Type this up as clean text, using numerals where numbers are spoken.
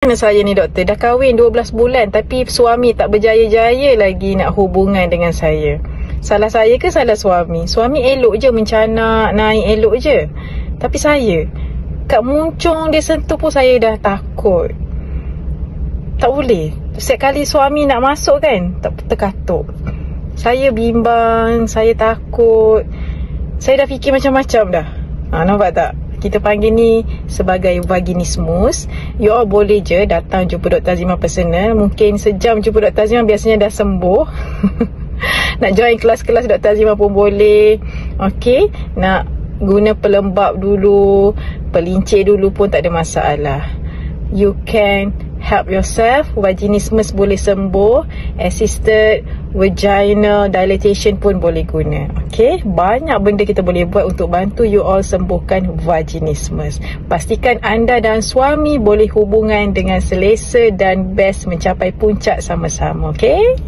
Mana saya ni doktor, dah kahwin 12 bulan tapi suami tak berjaya-jaya lagi nak hubungan dengan saya. Salah saya ke salah suami? Suami elok je mencanak, naik elok je. Tapi saya, kat muncung dia sentuh pun saya dah takut. Tak boleh. Setiap kali suami nak masuk kan, tak terkatuk. Saya bimbang, saya takut. Saya dah fikir macam-macam dah. Nampak tak? Kita panggil ni sebagai vaginismus. You all boleh je datang jumpa Dr. Azimah personal. Mungkin sejam jumpa Dr. Azimah biasanya dah sembuh. Nak join kelas-kelas Dr. Azimah pun boleh. Okay, nak guna pelembab dulu, pelincir dulu pun tak ada masalah. You can help yourself. Vaginismus boleh sembuh. Assisted vaginal dilatation pun boleh guna. Okay, banyak benda kita boleh buat untuk bantu you all sembuhkan vaginismus. Pastikan anda dan suami boleh hubungan dengan selesa dan best mencapai puncak sama-sama. Okay.